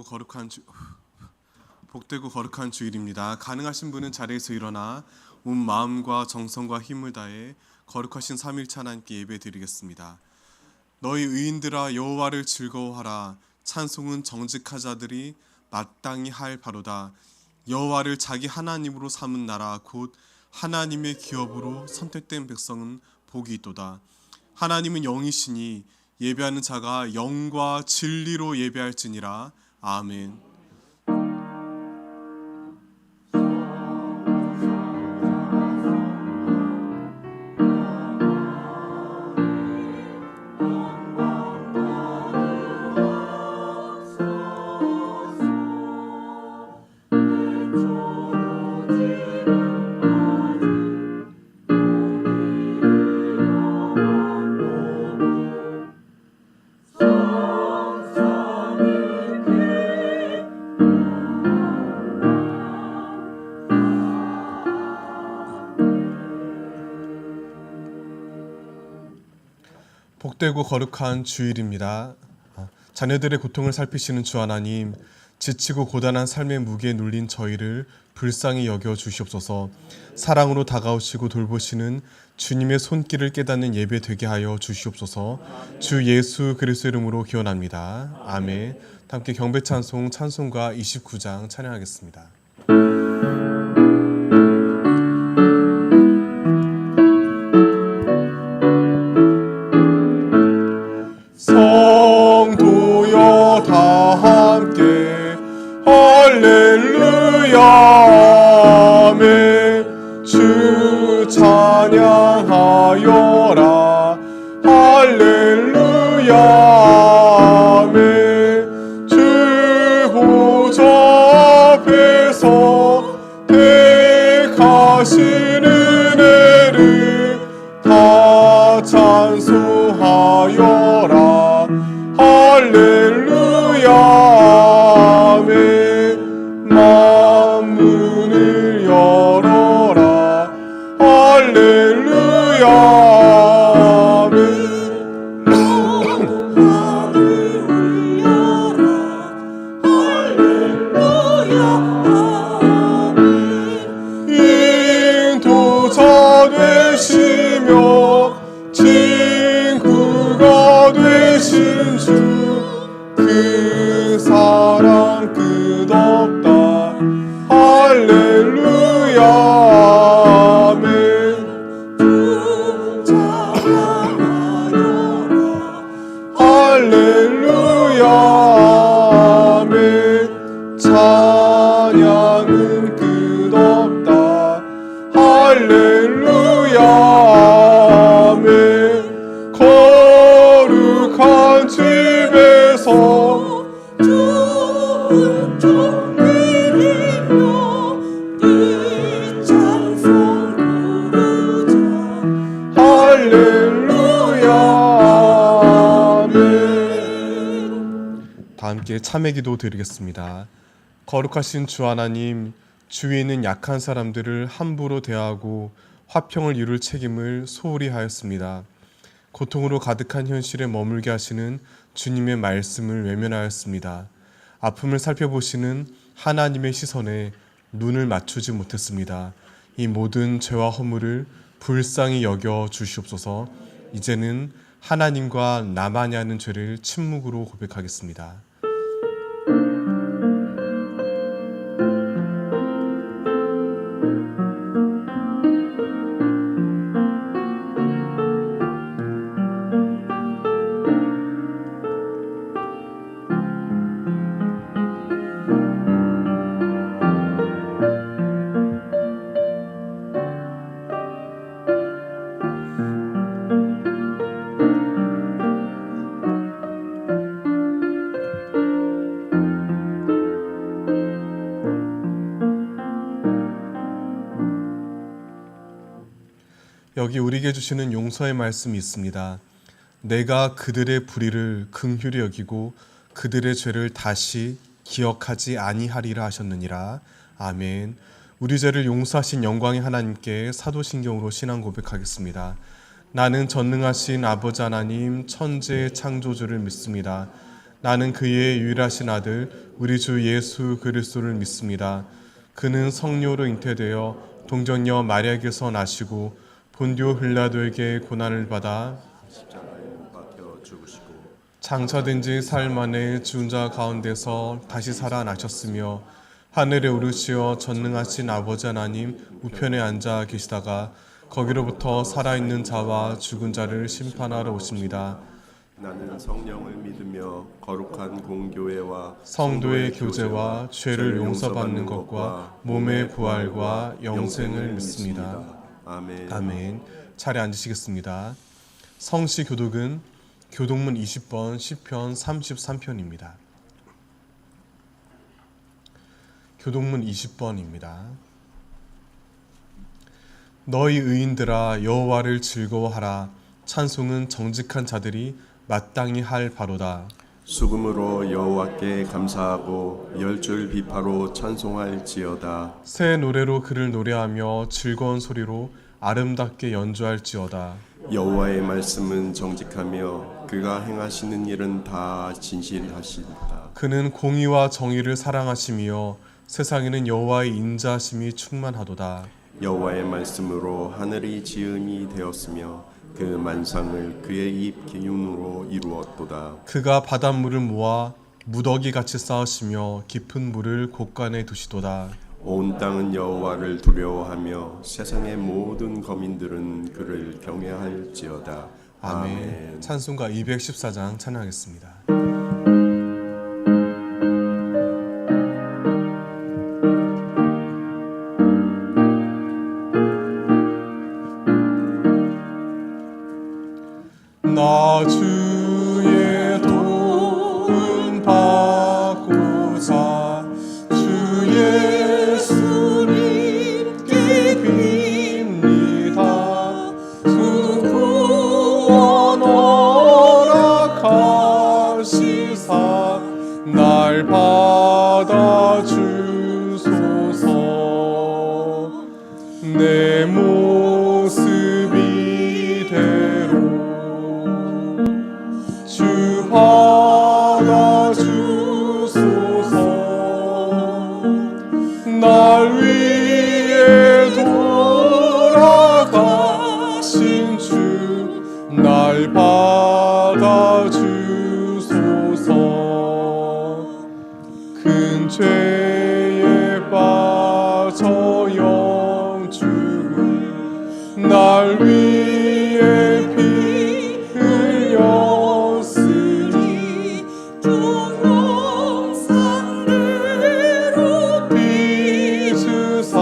거룩한 주, 복되고 거룩한 주일입니다. 가능하신 분은 자리에서 일어나 온 마음과 정성과 힘을 다해 거룩하신 삼일차 하나님께 예배드리겠습니다. 너희 의인들아 여호와를 즐거워하라. 찬송은 정직한 자들이 마땅히 할 바로다. 여호와를 자기 하나님으로 삼은 나라 곧 하나님의 기업으로 선택된 백성은 복이 있도다. 하나님은 영이시니 예배하는 자가 영과 진리로 예배할지니라. 아멘. 복되고 거룩한 주일입니다. 자녀들의 고통을 살피시는 주 하나님, 지치고 고단한 삶의 무게에 눌린 저희를 불쌍히 여겨 주시옵소서. 사랑으로 다가오시고 돌보시는 주님의 손길을 깨닫는 예배 되게 하여 주시옵소서. 주 예수 그리스도 이름으로 기원합니다. 아멘. 함께 경배 찬송 찬송가 29장 찬양하겠습니다. 성도여 다 함께 할렐루야 아멘. 주 찬양하여라 할렐루야 아멘. 주 보좌 앞에서 택하신 은혜를 다 찬송하여라 할렐루야 아멘. 만문을 열어라 할렐루야 아멘. 인도자 되시며 친구가 되신 주 그 사랑 끝없다 할렐루야 아멘. 주 찬양하여라 할렐루야 아멘. 찬양은 끝없다 할렐루야 아멘. 거룩한 집에서 주를 드리며 네 찬송 부르자 할렐루야 아멘. 다 함께 참회 기도 드리겠습니다. 거룩하신 주 하나님, 주위에는 약한 사람들을 함부로 대하고 화평을 이룰 책임을 소홀히 하였습니다. 고통으로 가득한 현실에 머물게 하시는 주님의 말씀을 외면하였습니다. 아픔을 살펴보시는 하나님의 시선에 눈을 맞추지 못했습니다. 이 모든 죄와 허물을 불쌍히 여겨 주시옵소서. 이제는 하나님과 나만이 하는 죄를 침묵으로 고백하겠습니다. 여기 우리에게 주시는 용서의 말씀이 있습니다. 내가 그들의 불의를 긍휼히 여기고 그들의 죄를 다시 기억하지 아니하리라 하셨느니라. 아멘. 우리 죄를 용서하신 영광의 하나님께 사도신경으로 신앙 고백하겠습니다. 나는 전능하신 아버지 하나님 천지의 창조주를 믿습니다. 나는 그의 유일하신 아들 우리 주 예수 그리스도를 믿습니다. 그는 성령으로 잉태되어 동정녀 마리아에게서 나시고 본디오 빌라도에게 고난을 받아 십자가에 못 박혀 죽으시고 장사된 지 사흘 만에 죽은 자 가운데서 다시 살아나셨으며 하늘에 오르시어 전능하신 아버지 하나님 우편에 앉아 계시다가 거기로부터 살아있는 자와 죽은 자를 심판하러 오십니다. 나는 성령을 믿으며 거룩한 공교회와 성도의 교제와 죄를 용서받는 것과 몸의 부활과 영생을 믿습니다. 아멘. 아멘. 차례 앉으시겠습니다. 성시 교독은 교독문 20번 시편 33편입니다. 교독문 20번입니다. 너희 의인들아 여호와를 즐거워하라. 찬송은 정직한 자들이 마땅히 할 바로다. 수금으로 여호와께 감사하고 열줄 비파로 찬송할지어다. 새 노래로 그를 노래하며 즐거운 소리로 아름답게 연주할지어다. 여호와의 말씀은 정직하며 그가 행하시는 일은 다 진실하시다. 그는 공의와 정의를 사랑하시며 세상에는 여호와의 인자하심이 충만하도다. 여호와의 말씀으로 하늘이 지음이 되었으며 그 만상을 그의 입 기운으로 이루었도다. 그가 바닷물을 모아 무더기 같이 쌓으시며 깊은 물을 곳간에 두시도다. 온 땅은 여호와를 두려워하며 세상의 모든 거민들은 그를 경외할지어다. 아멘. 찬송가 214장 찬양하겠습니다. 나 주의 도움 받고자 주 예수님께 빕니다. 주 구원 허락하시사 날 받아주소서. 내 모습 이대로 주 받아주소서. 날 위해 돌아가신 주 날 받아주소서. 큰 죄에 빠져 영죽을 날 위해 피 흘렸으니 종용산대로 빚으사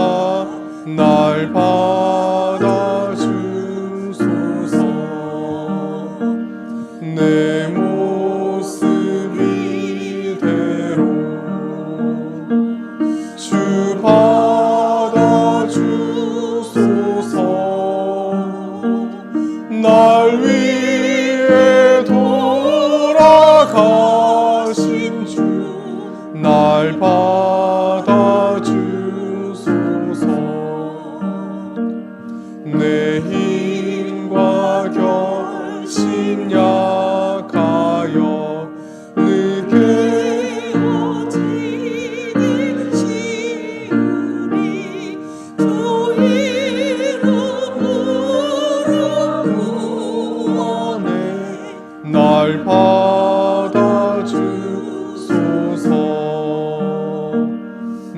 날 받아주소서. 내 모습 이대로 주 받아주소서. 날 위해 돌아가신 주 날 받아주소서. 내 힘과 결심 약하여 늦게 어디를 지우리 주 이름으로 구원해 날 받아주소서.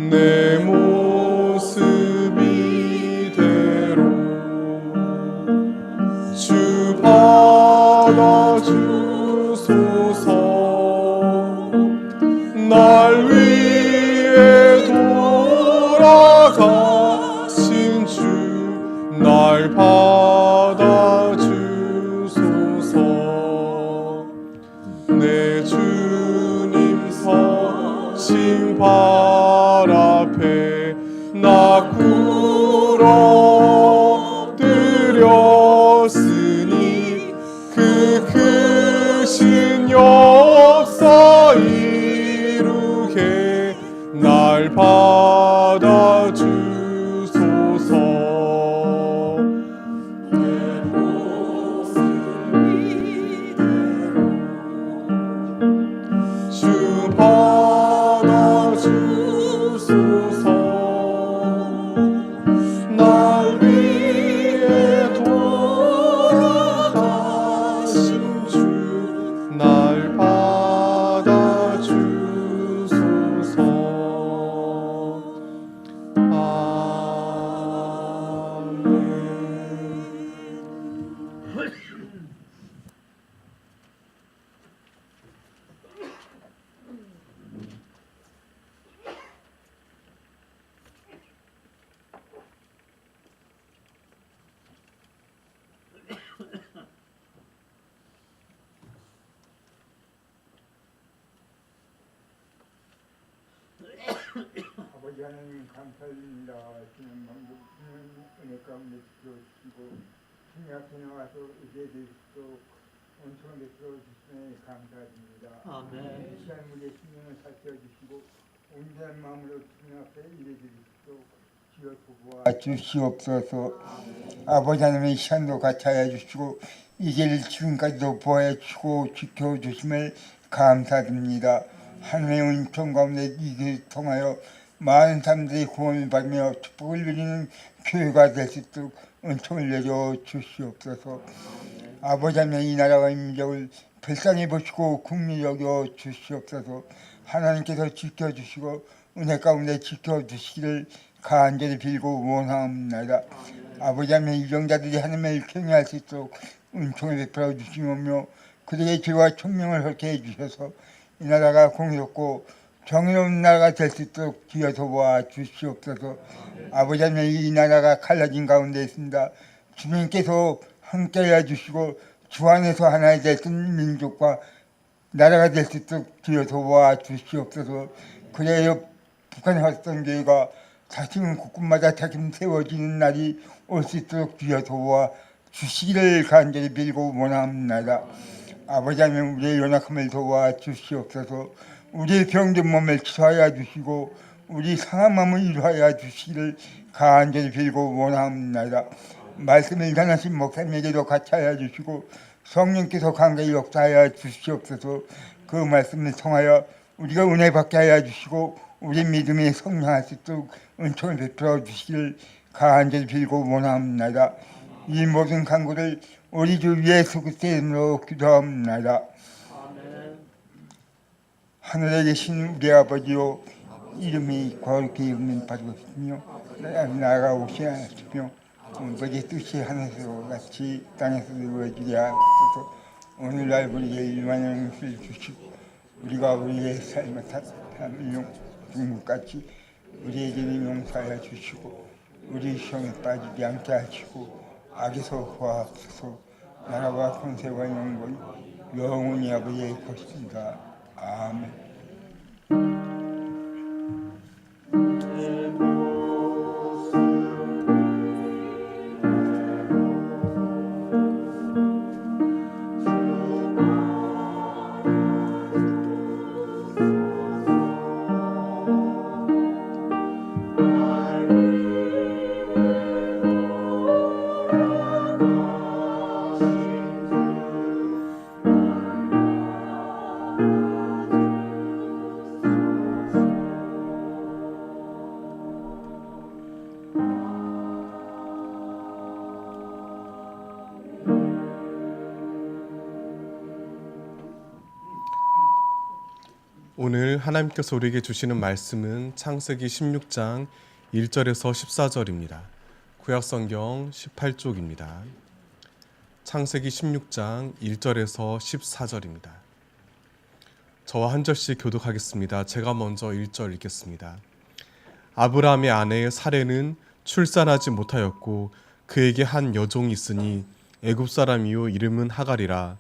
내 모습 이대로 주 받아주소서. 날 위해 돌아가신 주 날 받아주소서. 내 주님 서신 발 앞에 나 꿇어드렸으니 그 크신 역사 이루게 날 받아주소서. 내 모습 이대로 주소서. 날 위해 돌아가신 주 날 받아주소서. 아멘. 아버지 하나님 감사드립니다. 지난 방금 은혜 가운데 지켜주시고 주님 앞에 나와서 예배드릴 수 온천을 베풀어 주시니 감사드립니다. 아멘. 이 시간 우리의 심령을 살펴주시고 온전한 마음으로 주님 앞에 예배드릴 수 주여 도와 주시옵소서. 아버지 하나님 이 시간도 같이 하여 주시고 이 길을 지금까지도 보호해 주시고 지켜주심을 감사드립니다. 하나님의 은총 가운데 이 길을 통하여 많은 사람들이 구원을 받으며 축복을 누리는 교회가 될 수 있도록 은총을 내려 주시옵소서. 아버지 하나님 이 나라와 민족을 불쌍히 보시고 국민이 여겨 주시옵소서. 하나님께서 지켜주시고 은혜 가운데 지켜주시기를 간절히 빌고 원하옵나이다. 아버지 하나님 이정자들이 하나님을 경외할 수 있도록 은총을 베풀어 주시며 그들의 죄와 총명을 헐게 해주셔서 이 나라가 공의롭고 정의로운 나라가 될 수 있도록 주여 도와 주시옵소서. 아버지 하나님 이 나라가 갈라진 가운데 있습니다. 주님께서 함께해 주시고 주 안에서 하나가 됐던 민족과 나라가 될 수 있도록 주여 도와 주시옵소서. 그래야 북한의 활성교회가 다시금 곳곳마다 다시 세워지는 날이 올 수 있도록 주여 도와 주시기를 간절히 빌고 원합니다. 아버지 하나님 우리의 연약함을 도와 주시옵소서. 우리의 병든 몸을 치료하여 주시고 우리 상한 마음을 위로하여 주시기를 간절히 빌고 원합니다. 말씀을 전하신 목사님에게도 같이 하여 주시고 성령께서 간간히 역사하여 주시옵소서. 그 말씀을 통하여 우리가 은혜 받게 하여 주시고 우리 믿음이 성장할 수 있도록 은총을 베풀어 주시기를 간절히 빌고 원합니다. 이 모든 간구를 우리 주 예수 그리스도의 이름으로 기도합니다. 하늘에 계신 우리 아버지요 이름이 거룩히 여김받고 있으며 나라가 오시옵시며 아버지의 뜻이 하늘에서 같이 땅에서 이루어지게 하옵소서. 오늘날 우리에게 일만한 것을 주시고 우리가 우리의 삶을 사람을 중국같이 우리에게는 용서하여 주시고 우리 시험에 빠지지 않게 하시고 악에서 구하옵소서. 나라와 권세와 영광이 영원히 아버지의 것입니다. 아멘. 오늘 하나님께서 우리에게 주시는 말씀은 창세기 16장 1절에서 14절입니다. 구약성경 18쪽입니다. 창세기 16장 1절에서 14절입니다. 저와 한 절씩 교독하겠습니다. 제가 먼저 1절 읽겠습니다. 아브라함의 아내 사레는 출산하지 못하였고 그에게 한 여종이 있으니 애굽 사람이요 이름은 하갈이라.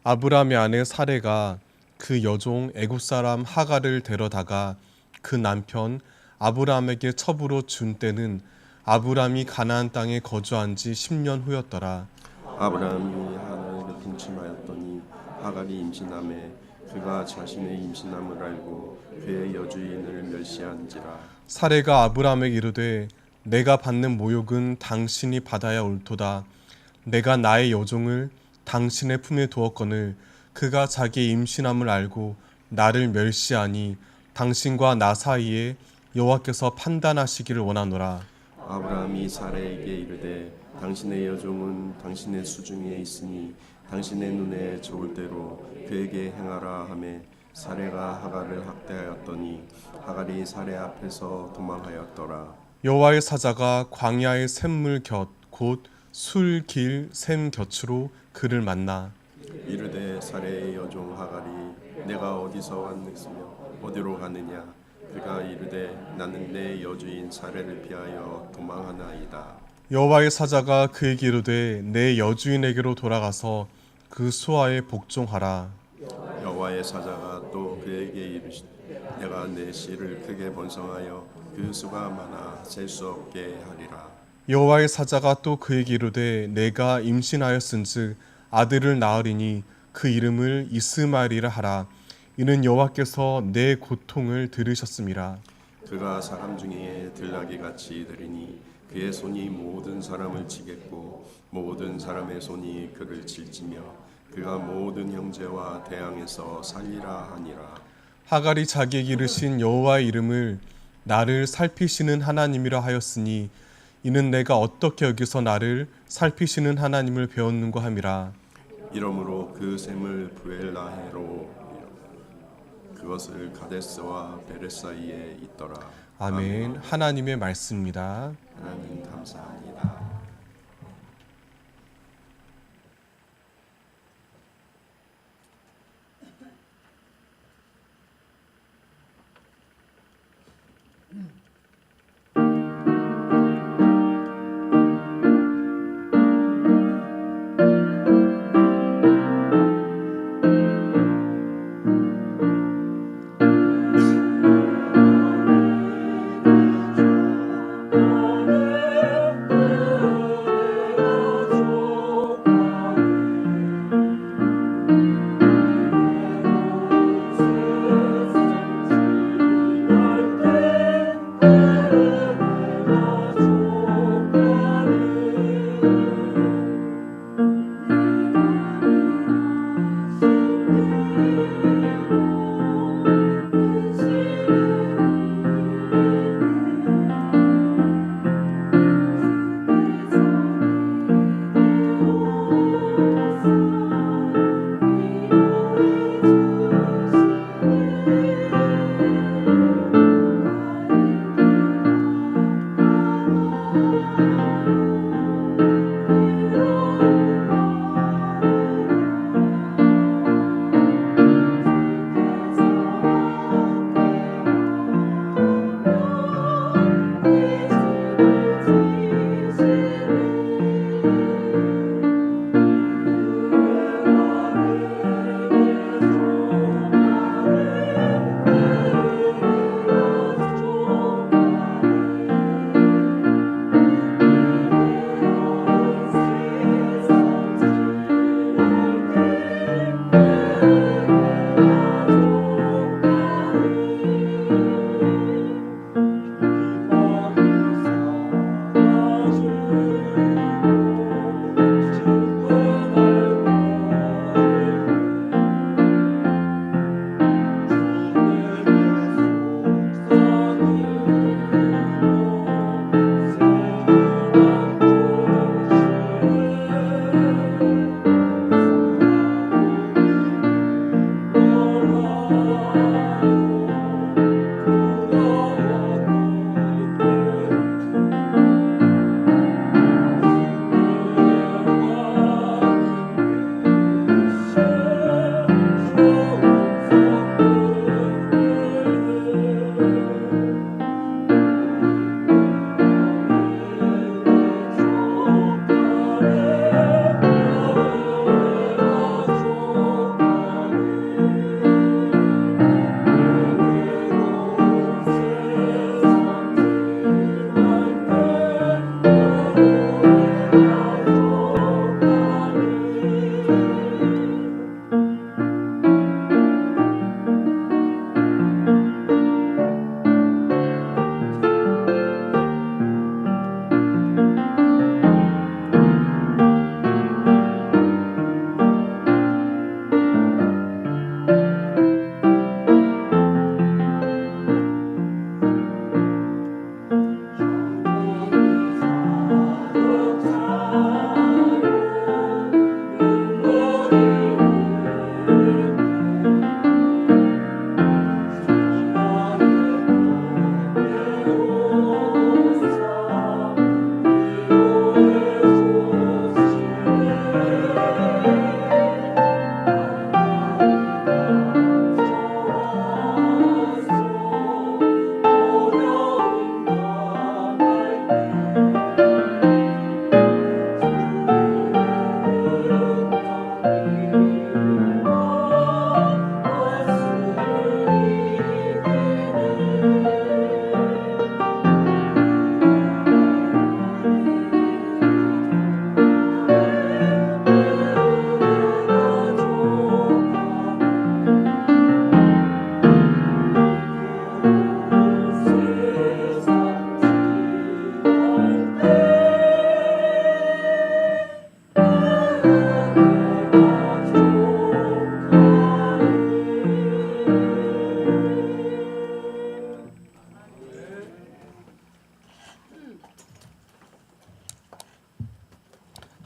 아브라함의 아내 사레가 그 여종 애굽 사람 하갈을 데려다가 그 남편 아브라함에게 첩으로 준 때는 아브라함이 가나안 땅에 거주한 지 10년 후였더라. 아브라함이 하갈에게 분침하였더니 하갈이 임신하매 그 그가 자신의 임신함을 알고 그의 여주인을 멸시한지라. 사례가 아브라함에게 이르되 내가 받는 모욕은 당신이 받아야 옳도다. 내가 나의 여종을 당신의 품에 두었거늘 그가 자기의 임신함을 알고 나를 멸시하니 당신과 나 사이에 여호와께서 판단하시기를 원하노라. 아브라함이 사레에게 이르되 당신의 여종은 당신의 수중에 있으니 당신의 눈에 좋을 대로 그에게 행하라 하매 사레가 하갈을 학대하였더니 하갈이 사레 앞에서 도망하였더라. 여호와의 사자가 광야의 샘물 곁 곧 술 길 샘 곁으로 그를 만나 이르되 사레의 여종 하갈이 내가 어디서 왔느냐 어디로 가느냐. 그가 이르되 나는 내 여주인 사레를 피하여 도망하나이다. 여호와의 사자가 그에게 이르되 내 여주인에게로 돌아가서 그 수하에 복종하라. 여호와의 사자가 또 그에게 이르시되 내가 내 씨를 크게 번성하여 그 수가 많아 셀 수 없게 하리라. 여호와의 사자가 또 그에게 이르되 내가 임신하였은즉 아들을 낳으리니 그 이름을 이스마엘이라 하라. 이는 여호와께서 내 고통을 들으셨음이라. 그가 사람 중에 들나귀 같이 되리니 그의 손이 모든 사람을 치겠고 모든 사람의 손이 그를 칠지며 그가 모든 형제와 대항에서 살리라 하니라. 하갈이 자기에게 이르신 여호와의 이름을 나를 살피시는 하나님이라 하였으니 이는 내가 어떻게 여기서 나를 살피시는 하나님을 배웠는가 함이라. 이러므로 그 샘을 부엘라헤로 그것을 가데스와 베레 사이에 있더라. 아멘. 하나님의 말씀입니다. 하나님 감사합니다.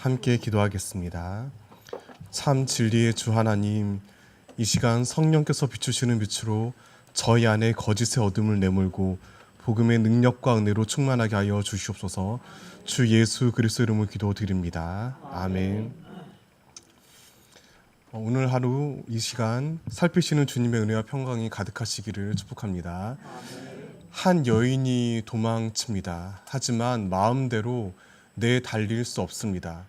함께 기도하겠습니다. 참 진리의 주 하나님, 이 시간 성령께서 비추시는 빛으로 저희 안에 거짓의 어둠을 내몰고 복음의 능력과 은혜로 충만하게 하여 주시옵소서. 주 예수 그리스도 이름으로 기도드립니다. 아멘. 오늘 하루 이 시간 살피시는 주님의 은혜와 평강이 가득하시기를 축복합니다. 한 여인이 도망칩니다. 하지만 마음대로 내달릴 수 없습니다.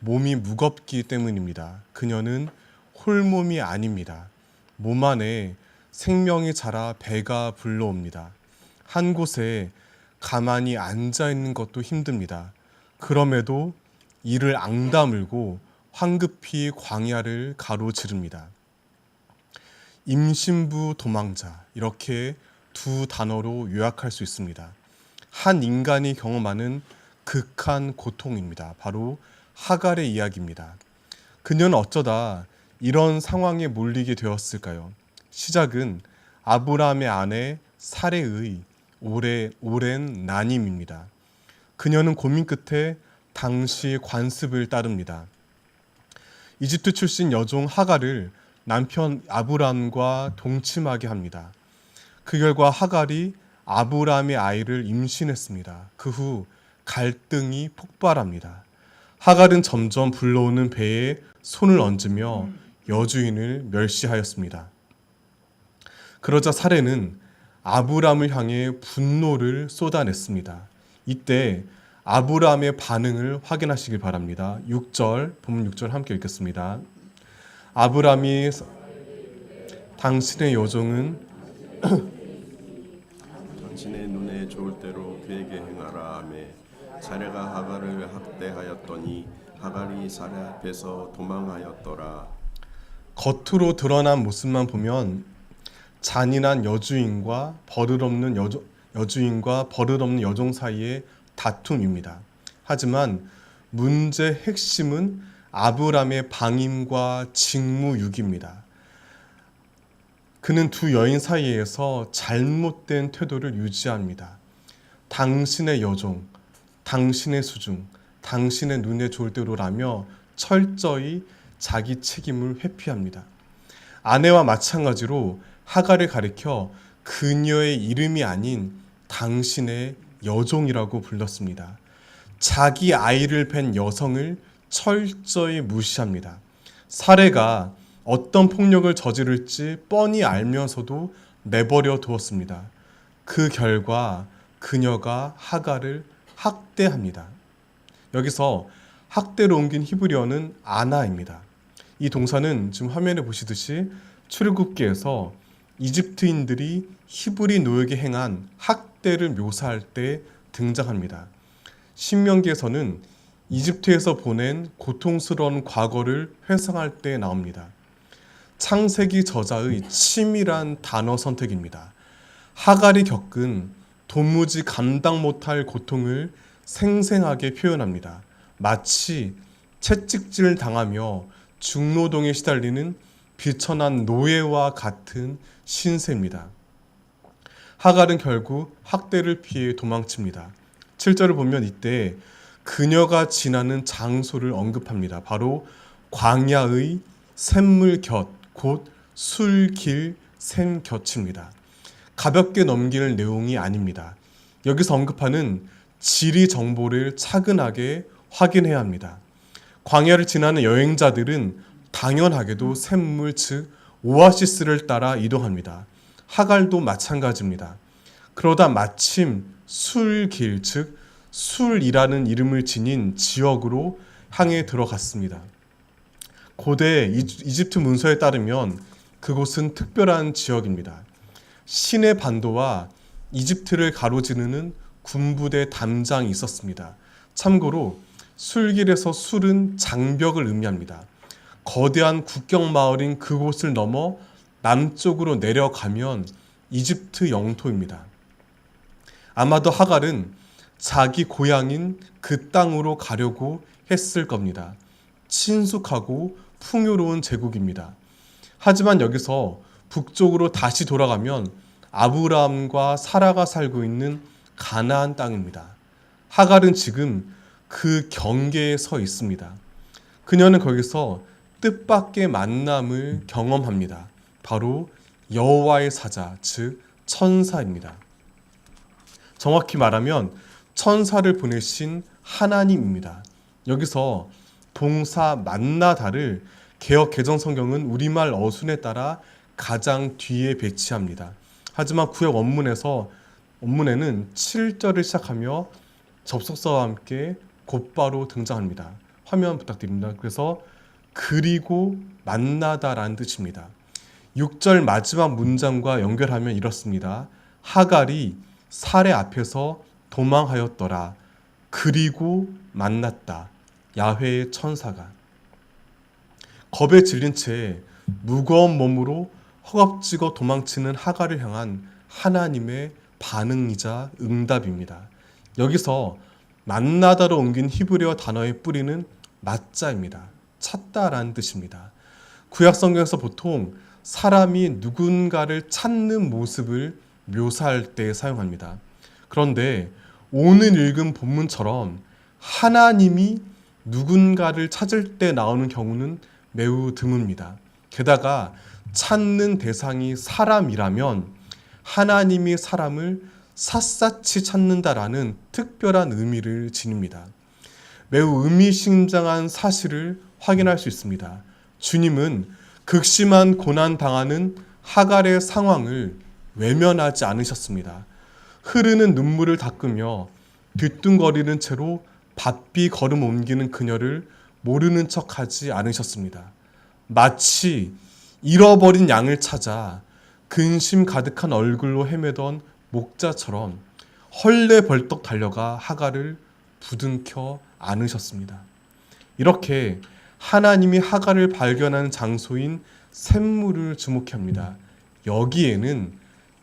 몸이 무겁기 때문입니다. 그녀는 홀몸이 아닙니다. 몸 안에 생명이 자라 배가 불러옵니다. 한 곳에 가만히 앉아 있는 것도 힘듭니다. 그럼에도 이를 앙다물고 황급히 광야를 가로지릅니다. 임신부 도망자, 이렇게 두 단어로 요약할 수 있습니다. 한 인간이 경험하는 극한 고통입니다. 바로 하갈의 이야기입니다. 그녀는 어쩌다 이런 상황에 몰리게 되었을까요? 시작은 아브라함의 아내 사레의 오랜 난임입니다. 그녀는 고민 끝에 당시 관습을 따릅니다. 이집트 출신 여종 하갈을 남편 아브람과 동침하게 합니다. 그 결과 하갈이 아브람의 아이를 임신했습니다. 그 후 갈등이 폭발합니다. 하갈은 점점 불러오는 배에 손을 얹으며 여주인을 멸시하였습니다. 그러자 사레는 아브람을 향해 분노를 쏟아냈습니다. 이때 아브람의 반응을 확인하시길 바랍니다. 6절, 본문 6절 함께 읽겠습니다. 아브람이 당신의 여종은 당신의 눈에 좋을 대로 그에게 행하라 하매 사레가 하갈을 학대하였더니 하갈이 사레 앞에서 도망하였더라. 겉으로 드러난 모습만 보면 잔인한 여주인과 버릇없는 여종 사이의 다툼입니다. 하지만 문제의 핵심은 아브람의 방임과 직무유기입니다. 그는 두 여인 사이에서 잘못된 태도를 유지합니다. 당신의 여종, 당신의 수중, 당신의 눈에 좋을 대로라며 철저히 자기 책임을 회피합니다. 아내와 마찬가지로 하갈을 가리켜 그녀의 이름이 아닌 당신의 여종이라고 불렀습니다. 자기 아이를 뵌 여성을 철저히 무시합니다. 사레가 어떤 폭력을 저지를지 뻔히 알면서도 내버려 두었습니다. 그 결과 그녀가 하갈을 학대합니다. 여기서 학대로 옮긴 히브리어는 아나입니다. 이 동사는 지금 화면에 보시듯이 출애굽기에서 이집트인들이 히브리 노예에게 행한 학대를 묘사할 때 등장합니다. 신명기에서는 이집트에서 보낸 고통스러운 과거를 회상할 때 나옵니다. 창세기 저자의 치밀한 단어 선택입니다. 하갈이 겪은 도무지 감당 못할 고통을 생생하게 표현합니다. 마치 채찍질 당하며 중노동에 시달리는 비천한 노예와 같은 신세입니다. 하갈은 결국 학대를 피해 도망칩니다. 7절을 보면 이때 그녀가 지나는 장소를 언급합니다. 바로 광야의 샘물 곁, 곧 술길 샘 곁입니다. 가볍게 넘길 내용이 아닙니다. 여기서 언급하는 지리 정보를 차근하게 확인해야 합니다. 광야를 지나는 여행자들은 당연하게도 샘물, 즉 오아시스를 따라 이동합니다. 하갈도 마찬가지입니다. 그러다 마침 술길, 즉 술이라는 이름을 지닌 지역으로 향해 들어갔습니다. 고대 이집트 문서에 따르면 그곳은 특별한 지역입니다. 시내 반도와 이집트를 가로지르는 군부대 담장이 있었습니다. 참고로 술길에서 술은 장벽을 의미합니다. 거대한 국경 마을인 그곳을 넘어 남쪽으로 내려가면 이집트 영토입니다. 아마도 하갈은 자기 고향인 그 땅으로 가려고 했을 겁니다. 친숙하고 풍요로운 제국입니다. 하지만 여기서 북쪽으로 다시 돌아가면 아브라함과 사라가 살고 있는 가나안 땅입니다. 하갈은 지금 그 경계에 서 있습니다. 그녀는 거기서 뜻밖의 만남을 경험합니다. 바로 여호와의 사자, 즉 천사입니다. 정확히 말하면 천사를 보내신 하나님입니다. 여기서 동사 만나다를 개역 개정 성경은 우리말 어순에 따라 가장 뒤에 배치합니다. 하지만 구약 원문에는 7절을 시작하며 접속사와 함께 곧바로 등장합니다. 화면 부탁드립니다. 그래서 그리고 만나다라는 뜻입니다. 6절 마지막 문장과 연결하면 이렇습니다. 하갈이 사레 앞에서 도망하였더라. 그리고 만났다. 야훼의 천사가. 겁에 질린 채 무거운 몸으로 허겁지겁 도망치는 하갈을 향한 하나님의 반응이자 응답입니다. 여기서 만나다로 옮긴 히브리어 단어의 뿌리는 맞자입니다. 찾다라는 뜻입니다. 구약 성경에서 보통 사람이 누군가를 찾는 모습을 묘사할 때 사용합니다. 그런데 오늘 읽은 본문처럼 하나님이 누군가를 찾을 때 나오는 경우는 매우 드뭅니다. 게다가 찾는 대상이 사람이라면 하나님이 사람을 샅샅이 찾는다라는 특별한 의미를 지닙니다. 매우 의미심장한 사실을 확인할 수 있습니다. 주님은 극심한 고난 당하는 하갈의 상황을 외면하지 않으셨습니다. 흐르는 눈물을 닦으며 뒤뚱거리는 채로 바삐 걸음 옮기는 그녀를 모르는 척하지 않으셨습니다. 마치 잃어버린 양을 찾아 근심 가득한 얼굴로 헤매던 목자처럼 헐레벌떡 달려가 하갈을 부둥켜 안으셨습니다. 이렇게 하나님이 하갈을 발견하는 장소인 샘물을 주목합니다. 여기에는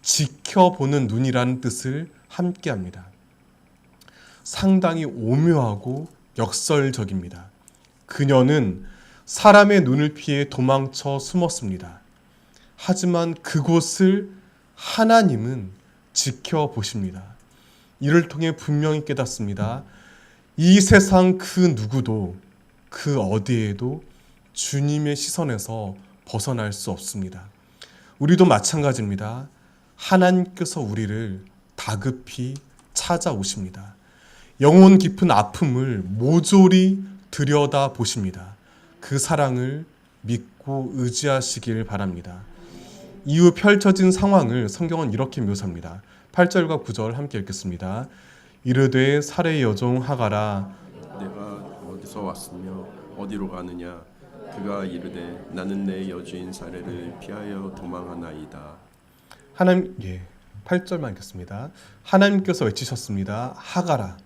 지켜보는 눈이라는 뜻을 함께합니다. 상당히 오묘하고 역설적입니다. 그녀는 사람의 눈을 피해 도망쳐 숨었습니다. 하지만 그곳을 하나님은 지켜보십니다. 이를 통해 분명히 깨닫습니다. 이 세상 그 누구도 그 어디에도 주님의 시선에서 벗어날 수 없습니다. 우리도 마찬가지입니다. 하나님께서 우리를 다급히 찾아오십니다. 영혼 깊은 아픔을 모조리 들여다 보십니다. 그 사랑을 믿고 의지하시길 바랍니다. 이후 펼쳐진 상황을 성경은 이렇게 묘사합니다. 8절과 9절 함께 읽겠습니다. 이르되 사레의 여종 하갈아 내가 어디서 왔으며 어디로 가느냐 그가 이르되 나는 내 여주인 사레를 피하여 도망하나이다. 8절만 읽겠습니다. 하나님께서 외치셨습니다. 하갈아.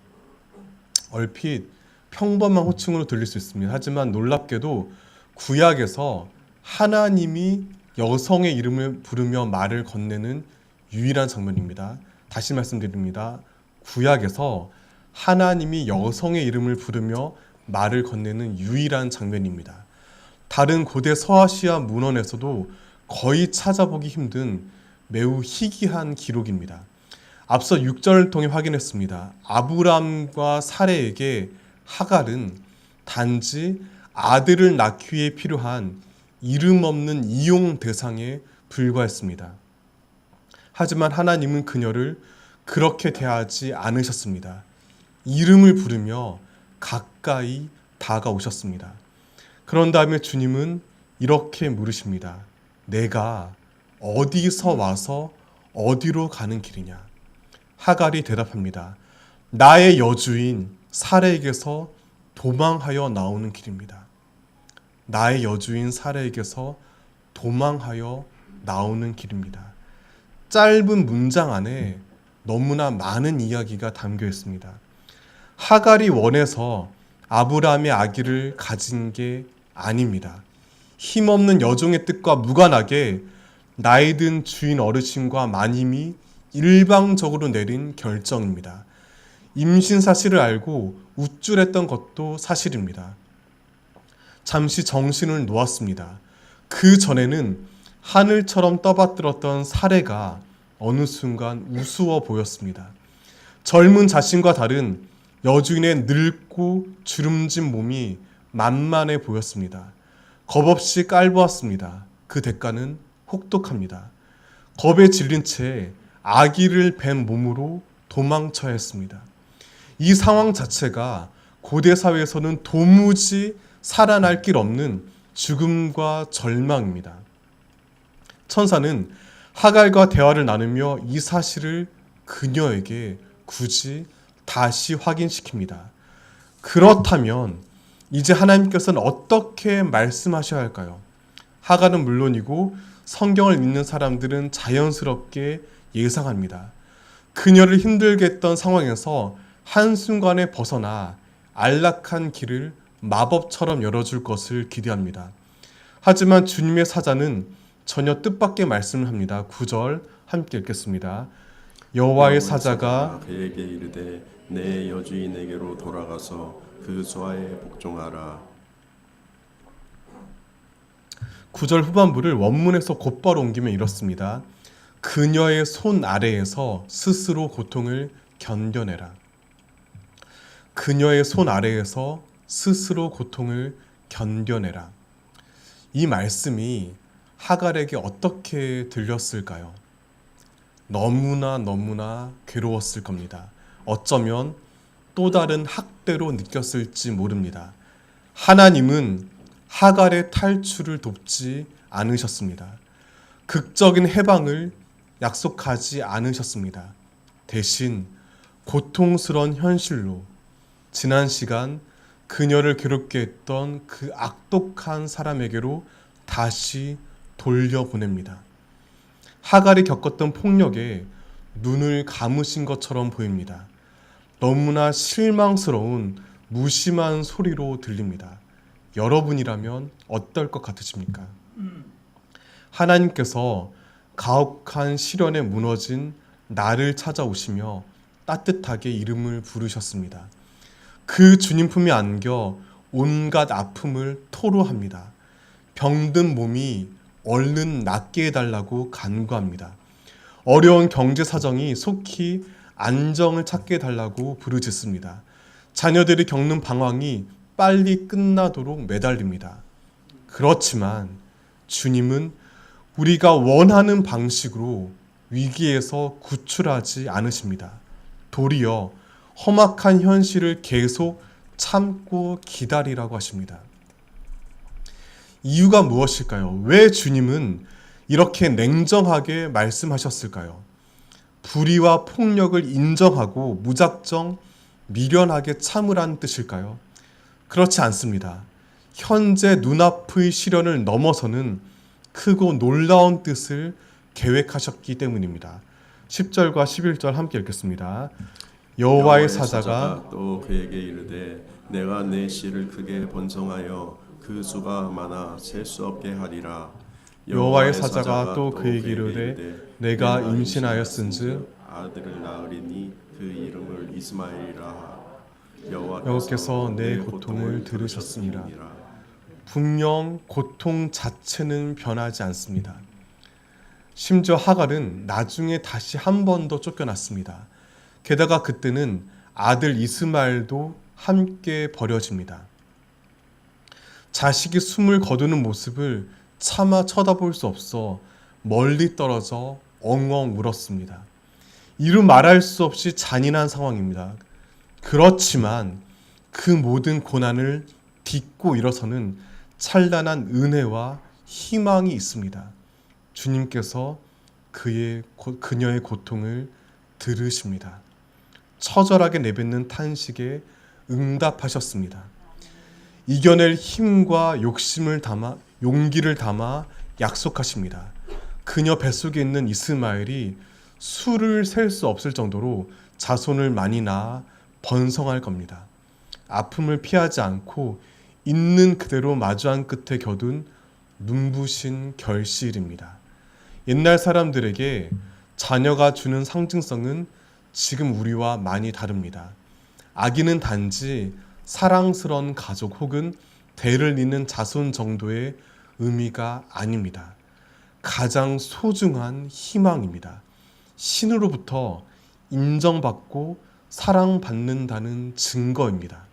얼핏 평범한 호칭으로 들릴 수 있습니다. 하지만 놀랍게도 구약에서 하나님이 여성의 이름을 부르며 말을 건네는 유일한 장면입니다. 다시 말씀드립니다. 구약에서 하나님이 여성의 이름을 부르며 말을 건네는 유일한 장면입니다. 다른 고대 서아시아 문헌에서도 거의 찾아보기 힘든 매우 희귀한 기록입니다. 앞서 6절을 통해 확인했습니다. 아브람과 사레에게 하갈은 단지 아들을 낳기 위해 필요한 이름 없는 이용 대상에 불과했습니다. 하지만 하나님은 그녀를 그렇게 대하지 않으셨습니다. 이름을 부르며 가까이 다가오셨습니다. 그런 다음에 주님은 이렇게 물으십니다. 내가 어디서 와서 어디로 가는 길이냐? 하갈이 대답합니다. 나의 여주인 사레에게서 도망하여 나오는 길입니다. 나의 여주인 사레에게서 도망하여 나오는 길입니다. 짧은 문장 안에 너무나 많은 이야기가 담겨 있습니다. 하갈이 원해서 아브라함의 아기를 가진 게 아닙니다. 힘없는 여종의 뜻과 무관하게 나이 든 주인 어르신과 마님이 일방적으로 내린 결정입니다. 임신 사실을 알고 우쭐했던 것도 사실입니다. 잠시 정신을 놓았습니다. 그 전에는 하늘처럼 떠받들었던 사레가 어느 순간 우스워 보였습니다. 젊은 자신과 다른 여주인의 늙고 주름진 몸이 만만해 보였습니다. 겁없이 깔보았습니다. 그 대가는 혹독합니다. 겁에 질린 채 아기를 벤 몸으로 도망쳐야 했습니다. 이 상황 자체가 고대 사회에서는 도무지 살아날 길 없는 죽음과 절망입니다. 천사는 하갈과 대화를 나누며 이 사실을 그녀에게 굳이 다시 확인시킵니다. 그렇다면 이제 하나님께서는 어떻게 말씀하셔야 할까요? 하갈은 물론이고 성경을 믿는 사람들은 자연스럽게 예상합니다. 그녀를 힘들게 했던 상황에서 한순간에 벗어나 안락한 길을 마법처럼 열어줄 것을 기대합니다. 하지만 주님의 사자는 전혀 뜻밖의 말씀을 합니다. 9절 함께 읽겠습니다. 여호와의 사자가 그에게 이르되 내 여주인에게로 돌아가서 그 수하에 복종하라. 9절 후반부를 원문에서 곧바로 옮기면 이렇습니다. 그녀의 손 아래에서 스스로 고통을 견뎌내라. 그녀의 손 아래에서 스스로 고통을 견뎌내라. 이 말씀이 하갈에게 어떻게 들렸을까요? 너무나 괴로웠을 겁니다. 어쩌면 또 다른 학대로 느꼈을지 모릅니다. 하나님은 하갈의 탈출을 돕지 않으셨습니다. 극적인 해방을 약속하지 않으셨습니다. 대신 고통스러운 현실로 지난 시간 그녀를 괴롭게 했던 그 악독한 사람에게로 다시 돌려보냅니다. 하갈이 겪었던 폭력에 눈을 감으신 것처럼 보입니다. 너무나 실망스러운 무심한 소리로 들립니다. 여러분이라면 어떨 것 같으십니까? 하나님께서 가혹한 시련에 무너진 나를 찾아오시며 따뜻하게 이름을 부르셨습니다. 그 주님 품에 안겨 온갖 아픔을 토로합니다. 병든 몸이 얼른 낫게 해달라고 간구합니다. 어려운 경제 사정이 속히 안정을 찾게 해달라고 부르짖습니다. 자녀들이 겪는 방황이 빨리 끝나도록 매달립니다. 그렇지만 주님은 우리가 원하는 방식으로 위기에서 구출하지 않으십니다. 도리어 험악한 현실을 계속 참고 기다리라고 하십니다. 이유가 무엇일까요? 왜 주님은 이렇게 냉정하게 말씀하셨을까요? 불의와 폭력을 인정하고 무작정 미련하게 참으라는 뜻일까요? 그렇지 않습니다. 현재 눈앞의 시련을 넘어서는 크고 놀라운 뜻을 계획하셨기 때문입니다. 10절과 11절 함께 읽겠습니다. 여호와의 사자가 또 그에게 이르되 내가 내 씨를 크게 번성하여 그 수가 많아 셀 수 없게 하리라. 여호와의 사자가 또 그에게 이르되 내가 임신하였은즉 아들을 낳으리니 그 이름을 이스마엘이라. 여호와께서 내 고통을 들으셨습니다. 분명 고통 자체는 변하지 않습니다. 심지어 하갈은 나중에 다시 한 번 더 쫓겨났습니다. 게다가 그때는 아들 이스마엘도 함께 버려집니다. 자식이 숨을 거두는 모습을 차마 쳐다볼 수 없어 멀리 떨어져 엉엉 울었습니다. 이루 말할 수 없이 잔인한 상황입니다. 그렇지만 그 모든 고난을 딛고 일어서는 찬란한 은혜와 희망이 있습니다. 주님께서 그녀의 고통을 들으십니다. 처절하게 내뱉는 탄식에 응답하셨습니다. 이겨낼 힘과 용기를 담아 약속하십니다. 그녀 뱃속에 있는 이스마엘이 수를 셀 수 없을 정도로 자손을 많이 낳아 번성할 겁니다. 아픔을 피하지 않고 있는 그대로 마주한 끝에 겨둔 눈부신 결실입니다. 옛날 사람들에게 자녀가 주는 상징성은 지금 우리와 많이 다릅니다. 아기는 단지 사랑스러운 가족 혹은 대를 잇는 자손 정도의 의미가 아닙니다. 가장 소중한 희망입니다. 신으로부터 인정받고 사랑받는다는 증거입니다.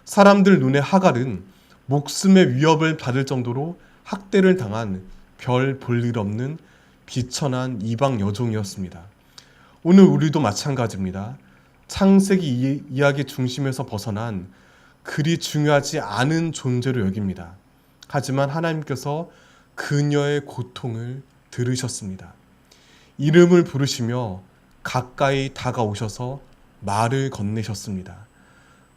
사람들 눈에 하갈은 목숨의 위협을 받을 정도로 학대를 당한 별 볼 일 없는 비천한 이방 여종이었습니다. 오늘 우리도 마찬가지입니다. 창세기 이야기 중심에서 벗어난 그리 중요하지 않은 존재로 여깁니다. 하지만 하나님께서 그녀의 고통을 들으셨습니다. 이름을 부르시며 가까이 다가오셔서 말을 건네셨습니다.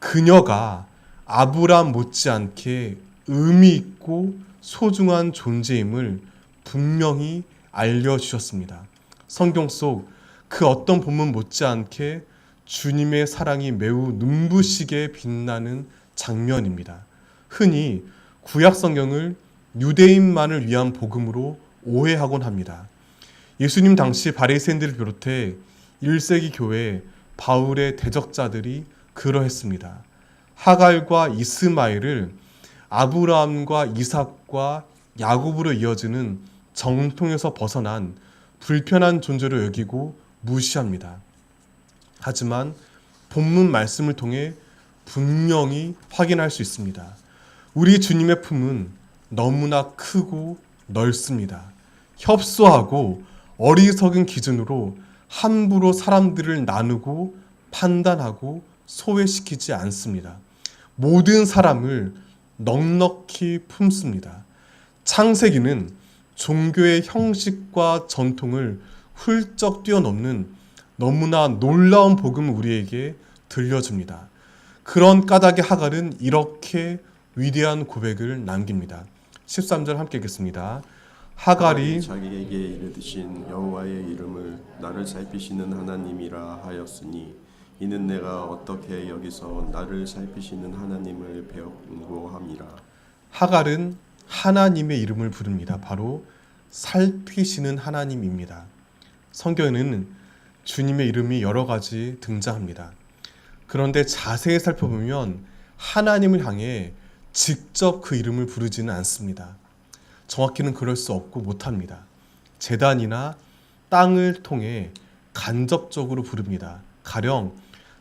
그녀가 아브람 못지않게 의미 있고 소중한 존재임을 분명히 알려주셨습니다. 성경 속 그 어떤 본문 못지않게 주님의 사랑이 매우 눈부시게 빛나는 장면입니다. 흔히 구약 성경을 유대인만을 위한 복음으로 오해하곤 합니다. 예수님 당시 바리새인들을 비롯해 1세기 교회 바울의 대적자들이 그러했습니다. 하갈과 이스마엘을 아브라함과 이삭과 야곱으로 이어지는 정통에서 벗어난 불편한 존재로 여기고 무시합니다. 하지만 본문 말씀을 통해 분명히 확인할 수 있습니다. 우리 주님의 품은 너무나 크고 넓습니다. 협소하고 어리석은 기준으로 함부로 사람들을 나누고 판단하고 소외시키지 않습니다. 모든 사람을 넉넉히 품습니다. 창세기는 종교의 형식과 전통을 훌쩍 뛰어넘는 너무나 놀라운 복음을 우리에게 들려줍니다. 그런 까닭의 하갈은 이렇게 위대한 고백을 남깁니다. 13절 함께 읽겠습니다. 하갈이 자기에게 이르듯인 여호와의 이름을 나를 살피시는 하나님이라 하였으니 이는 내가 어떻게 여기서 나를 살피시는 하나님을 배웠고 함이라. 하갈은 하나님의 이름을 부릅니다. 바로 살피시는 하나님입니다. 성경에는 주님의 이름이 여러 가지 등장합니다. 그런데 자세히 살펴보면 하나님을 향해 직접 그 이름을 부르지는 않습니다. 정확히는 그럴 수 없고 못합니다. 제단이나 땅을 통해 간접적으로 부릅니다. 가령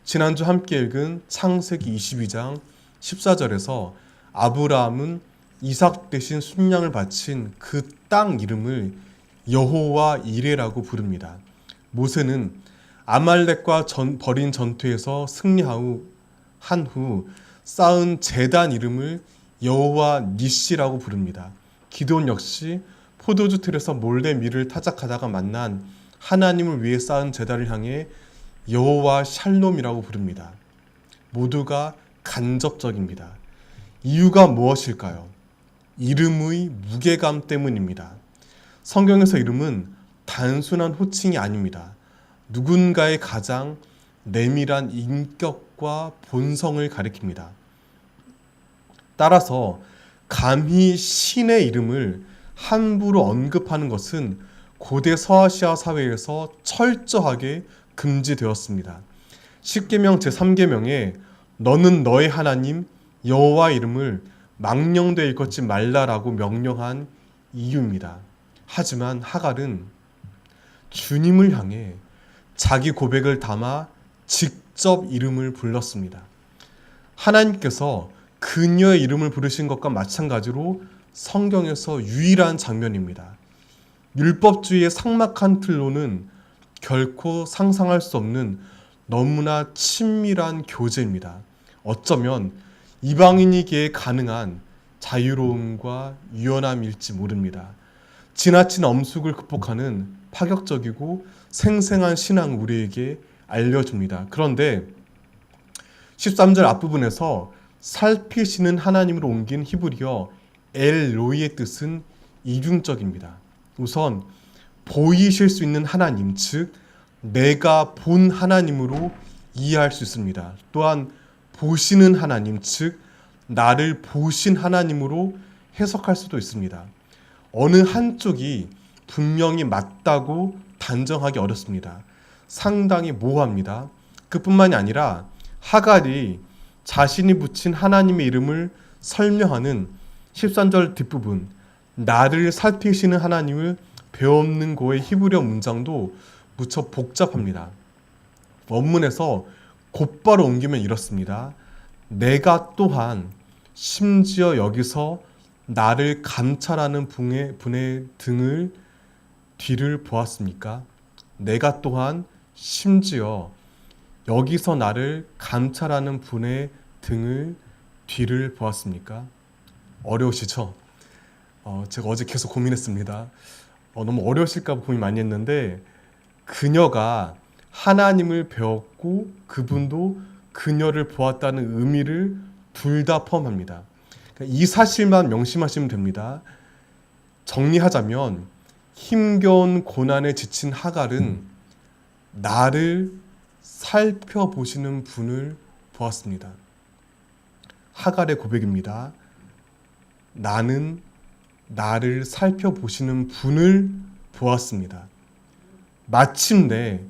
지난주 함께 읽은 창세기 22장 14절에서 아브라함은 이삭 대신 순양을 바친 그 땅 이름을 여호와 이레라고 부릅니다. 모세는 아말렉과 벌인 전투에서 승리한 후 쌓은 제단 이름을 여호와 니시라고 부릅니다. 기드온 역시 포도주 틀에서 몰래 밀을 타작하다가 만난 하나님을 위해 쌓은 제단을 향해 여호와 샬롬이라고 부릅니다. 모두가 간접적입니다. 이유가 무엇일까요? 이름의 무게감 때문입니다. 성경에서 이름은 단순한 호칭이 아닙니다. 누군가의 가장 내밀한 인격과 본성을 가리킵니다. 따라서 감히 신의 이름을 함부로 언급하는 것은 고대 서아시아 사회에서 철저하게 금지되었습니다. 십계명 제3계명에 너는 너의 하나님 여호와 이름을 망령되이 일컫지 말라라고 명령한 이유입니다. 하지만 하갈은 주님을 향해 자기 고백을 담아 직접 이름을 불렀습니다. 하나님께서 그녀의 이름을 부르신 것과 마찬가지로 성경에서 유일한 장면입니다. 율법주의의 삭막한 틀로는 결코 상상할 수 없는 너무나 친밀한 교제입니다. 어쩌면 이방인이기에 가능한 자유로움과 유연함일지 모릅니다. 지나친 엄숙을 극복하는 파격적이고 생생한 신앙을 우리에게 알려줍니다. 그런데 13절 앞부분에서 살피시는 하나님으로 옮긴 히브리어 엘로이의 뜻은 이중적입니다. 우선 보이실 수 있는 하나님, 즉 내가 본 하나님으로 이해할 수 있습니다. 또한 보시는 하나님, 즉 나를 보신 하나님으로 해석할 수도 있습니다. 어느 한쪽이 분명히 맞다고 단정하기 어렵습니다. 상당히 모호합니다. 그뿐만이 아니라 하갈이 자신이 붙인 하나님의 이름을 설명하는 13절 뒷부분, 나를 살피시는 하나님을 배웠는 고의 히브리어 문장도 무척 복잡합니다. 원문에서 곧바로 옮기면 이렇습니다. 내가 또한 심지어 여기서 나를 감찰하는 분의 등을 뒤를 보았습니까? 내가 또한 심지어 여기서 나를 감찰하는 분의 등을 뒤를 보았습니까? 어려우시죠? 제가 어제 계속 고민했습니다. 너무 어려우실까 봐 고민 많이 했는데 그녀가 하나님을 배웠고 그분도 그녀를 보았다는 의미를 둘 다 포함합니다. 그러니까 이 사실만 명심하시면 됩니다. 정리하자면 힘겨운 고난에 지친 하갈은 나를 살펴보시는 분을 보았습니다. 하갈의 고백입니다. 나는 나를 살펴보시는 분을 보았습니다. 마침내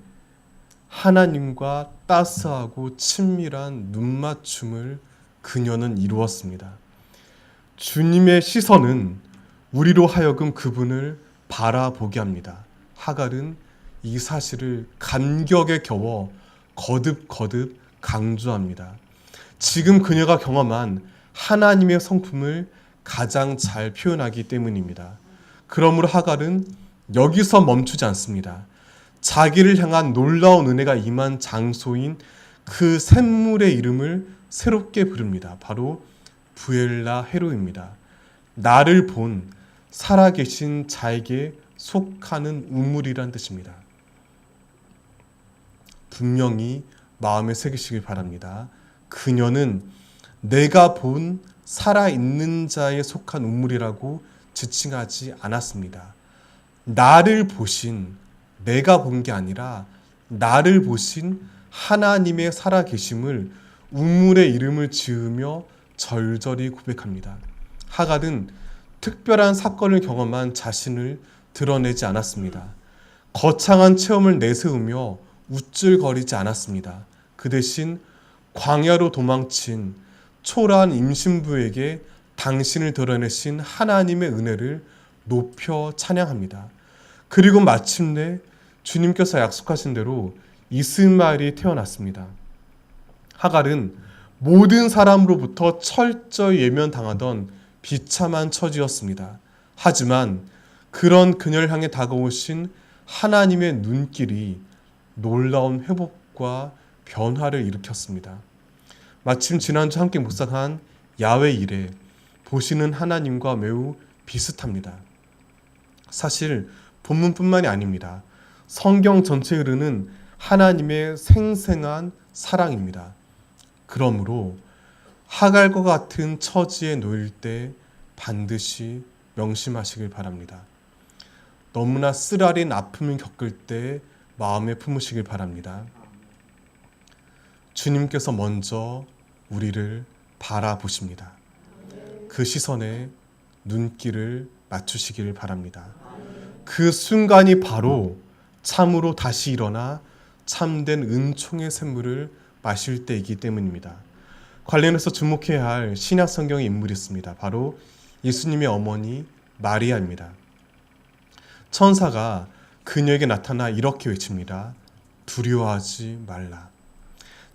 하나님과 따스하고 친밀한 눈맞춤을 그녀는 이루었습니다. 주님의 시선은 우리로 하여금 그분을 바라보게 합니다. 하갈은 이 사실을 감격에 겨워 거듭거듭 강조합니다. 지금 그녀가 경험한 하나님의 성품을 가장 잘 표현하기 때문입니다. 그러므로 하갈은 여기서 멈추지 않습니다. 자기를 향한 놀라운 은혜가 임한 장소인 그 샘물의 이름을 새롭게 부릅니다. 바로 부엘라 헤로입니다. 나를 본 살아계신 자에게 속하는 우물이란 뜻입니다. 분명히 마음에 새기시길 바랍니다. 그녀는 내가 본 살아있는 자에 속한 우물이라고 지칭하지 않았습니다. 나를 보신, 내가 본 게 아니라 나를 보신 하나님의 살아계심을 우물의 이름을 지으며 절절히 고백합니다. 하갈은 특별한 사건을 경험한 자신을 드러내지 않았습니다. 거창한 체험을 내세우며 우쭐거리지 않았습니다. 그 대신 광야로 도망친 초라한 임신부에게 당신을 드러내신 하나님의 은혜를 높여 찬양합니다. 그리고 마침내 주님께서 약속하신 대로 이스마엘이 태어났습니다. 하갈은 모든 사람으로부터 철저히 외면당하던 비참한 처지였습니다. 하지만 그런 그녀를 향해 다가오신 하나님의 눈길이 놀라운 회복과 변화를 일으켰습니다. 마침 지난주 함께 묵상한 야훼 일에 보시는 하나님과 매우 비슷합니다. 사실 본문뿐만이 아닙니다. 성경 전체에 흐르는 하나님의 생생한 사랑입니다. 그러므로 하갈과 같은 처지에 놓일 때 반드시 명심하시길 바랍니다. 너무나 쓰라린 아픔을 겪을 때 마음에 품으시길 바랍니다. 주님께서 먼저 우리를 바라보십니다. 그 시선에 눈길을 맞추시길 바랍니다. 그 순간이 바로 참으로 다시 일어나 참된 은총의 샘물을 마실 때이기 때문입니다. 관련해서 주목해야 할 신약 성경의 인물이 있습니다. 바로 예수님의 어머니 마리아입니다. 천사가 그녀에게 나타나 이렇게 외칩니다. 두려워하지 말라.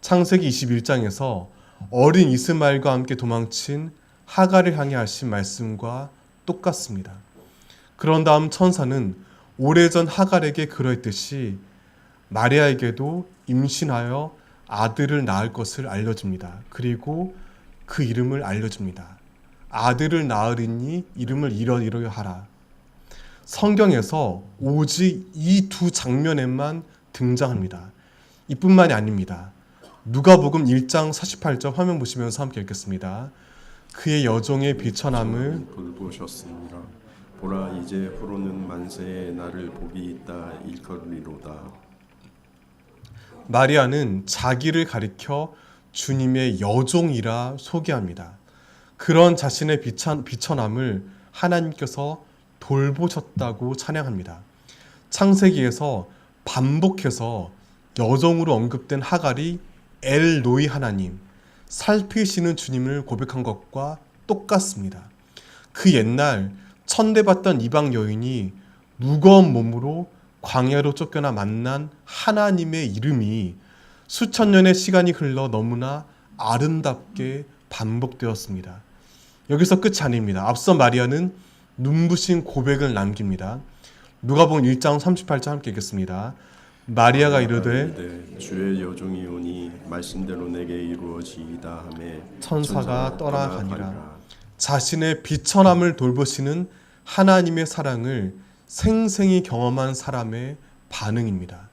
창세기 21장에서 어린 이스마엘과 함께 도망친 하갈을 향해 하신 말씀과 똑같습니다. 그런 다음 천사는 오래전 하갈에게 그러했듯이 마리아에게도 임신하여 아들을 낳을 것을 알려줍니다. 그리고 그 이름을 알려줍니다. 아들을 낳으리니 이름을 이러이러 하라. 성경에서 오직 이 두 장면에만 등장합니다. 이뿐만이 아닙니다. 누가복음 1장 48절 화면 보시면서 함께 읽겠습니다. 그의 여종의 비천함을 돌보셨으니라. 보라, 이제 후로는 만세에 나를 복이 있다 일컬으리로다. 마리아는 자기를 가리켜 주님의 여종이라 소개합니다. 그런 자신의 비천함을 하나님께서 돌보셨다고 찬양합니다. 창세기에서 반복해서 여종으로 언급된 하갈이 엘로이 하나님, 살피시는 주님을 고백한 것과 똑같습니다. 그 옛날 천대받던 이방 여인이 무거운 몸으로 광야로 쫓겨나 만난 하나님의 이름이 수천 년의 시간이 흘러 너무나 아름답게 반복되었습니다. 여기서 끝이 아닙니다. 앞서 마리아는 눈부신 고백을 남깁니다. 누가복음 1장 38절 함께 읽겠습니다. 마리아가 이르되 주의 여종이 오니 말씀대로 내게 이루어지이다 하매 천사가 떠나가니라. 자신의 비천함을 돌보시는 하나님의 사랑을 생생히 경험한 사람의 반응입니다.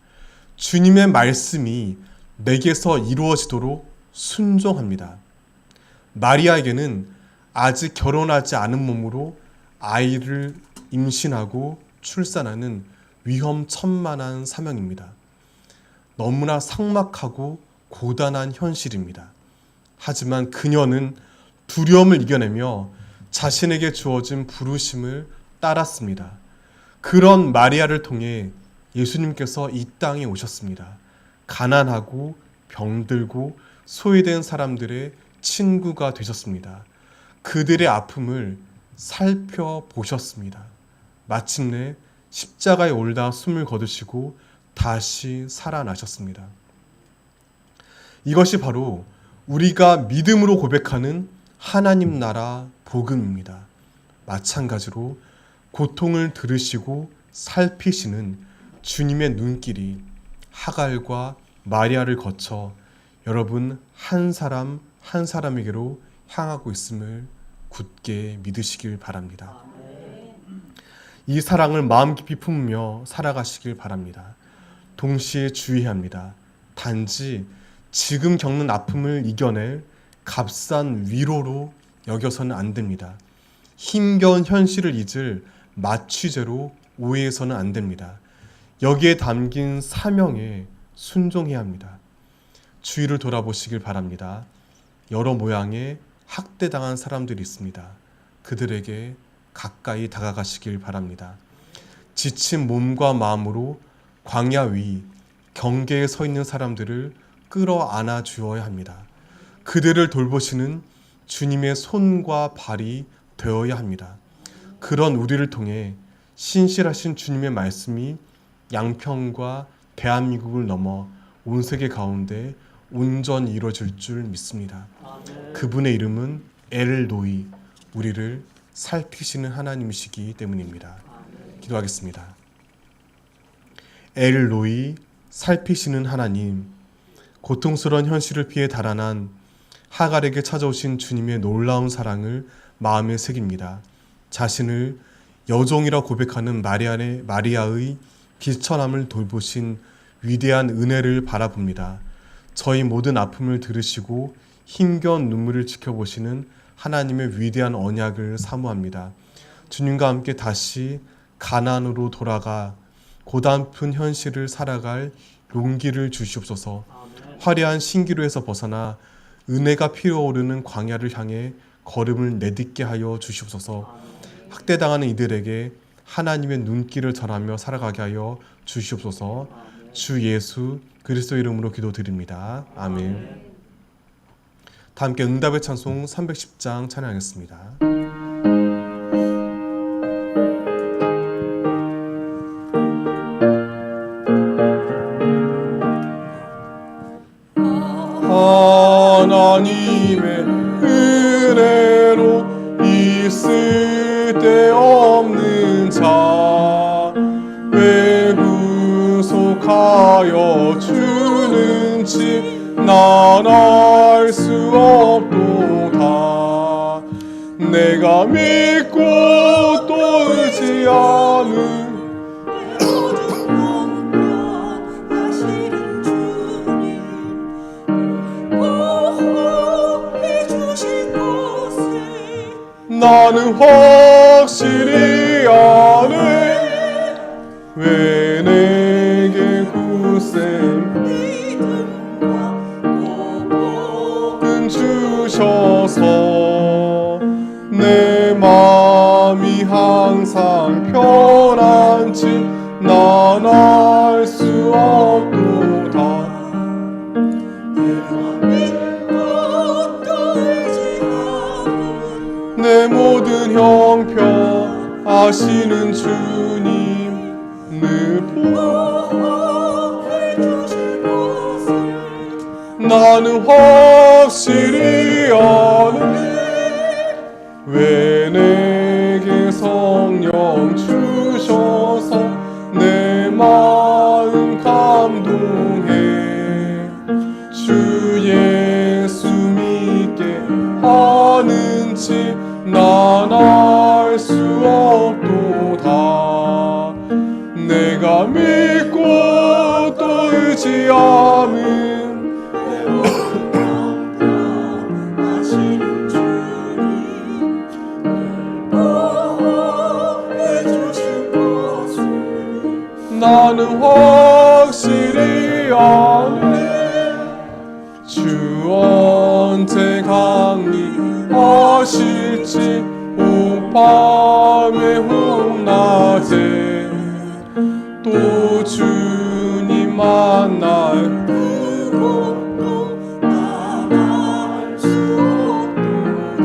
주님의 말씀이 내게서 이루어지도록 순종합니다. 마리아에게는 아직 결혼하지 않은 몸으로 아이를 임신하고 출산하는 위험천만한 사명입니다. 너무나 삭막하고 고단한 현실입니다. 하지만 그녀는 두려움을 이겨내며 자신에게 주어진 부르심을 따랐습니다. 그런 마리아를 통해 예수님께서 이 땅에 오셨습니다. 가난하고 병들고 소외된 사람들의 친구가 되셨습니다. 그들의 아픔을 살펴보셨습니다. 마침내 십자가에 올라 숨을 거두시고 다시 살아나셨습니다. 이것이 바로 우리가 믿음으로 고백하는 하나님 나라 복음입니다. 마찬가지로 고통을 들으시고 살피시는 주님의 눈길이 하갈과 마리아를 거쳐 여러분 한 사람 한 사람에게로 향하고 있음을 굳게 믿으시길 바랍니다. 이 사랑을 마음 깊이 품으며 살아가시길 바랍니다. 동시에 주의해야 합니다. 단지 지금 겪는 아픔을 이겨낼 값싼 위로로 여겨서는 안 됩니다. 힘겨운 현실을 잊을 마취제로 오해해서는 안 됩니다. 여기에 담긴 사명에 순종해야 합니다. 주위를 돌아보시길 바랍니다. 여러 모양의 학대당한 사람들이 있습니다. 그들에게 가까이 다가가시길 바랍니다. 지친 몸과 마음으로 광야 위 경계에 서 있는 사람들을 끌어안아 주어야 합니다. 그들을 돌보시는 주님의 손과 발이 되어야 합니다. 그런 우리를 통해 신실하신 주님의 말씀이 양평과 대한민국을 넘어 온 세계 가운데 온전히 이루어질 줄 믿습니다. 그분의 이름은 엘로이, 우리를 살피시는 하나님이시기 때문입니다. 기도하겠습니다. 엘로이, 살피시는 하나님, 고통스러운 현실을 피해 달아난 하갈에게 찾아오신 주님의 놀라운 사랑을 마음에 새깁니다. 자신을 여종이라 고백하는 마리아의 비천함을 돌보신 위대한 은혜를 바라봅니다. 저희 모든 아픔을 들으시고 힘겨운 눈물을 지켜보시는 하나님의 위대한 언약을 사모합니다. 주님과 함께 다시 가나안으로 돌아가 고단픈 현실을 살아갈 용기를 주시옵소서. 화려한 신기루에서 벗어나 은혜가 피어오르는 광야를 향해 걸음을 내딛게 하여 주시옵소서. 학대당하는 이들에게 하나님의 눈길을 전하며 살아가게 하여 주시옵소서. 주 예수 그리스도 이름으로 기도드립니다. 아멘. 다 함께 응답의 찬송 310장 찬양하겠습니다. 하나님의 은혜로 있을 데 없는 자 왜 구속하여 주는지 난 알 수 없도다. 내가 믿고 또 의지하는 나는 확실히 아네. 왜 내게 굳센 믿음 주셔서 내 마음이 항상 편한지 난 알 수 없도다. 내 모든 형편 아시는 주님 늘 보호해 주실 것을 나는 확실히 아네. 왜 내게 성령 주셔서 내 마음 감동해. 주 예수 믿게 하는지 난 알 수 없도다. 내가 믿고 또 의지함은 내 모든 하시는 주님 보호해 주신 것을 나는 확실히 아네. 주 언제 강림하실지 오밤에 홍낮에 또 주님 만날 그것도 난 알 수 없도다.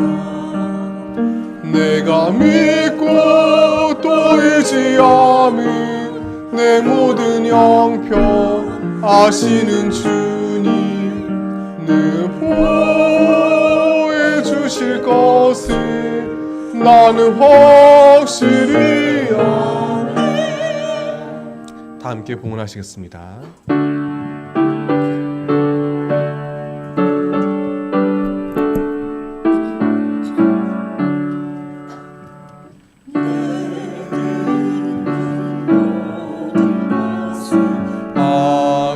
내가 믿고 또 의지함은 내 모든 형편 아시는 주님 늘 보호해 주실 것을 나는 확실히 아네. 다 함께 봉헌하시겠습니다.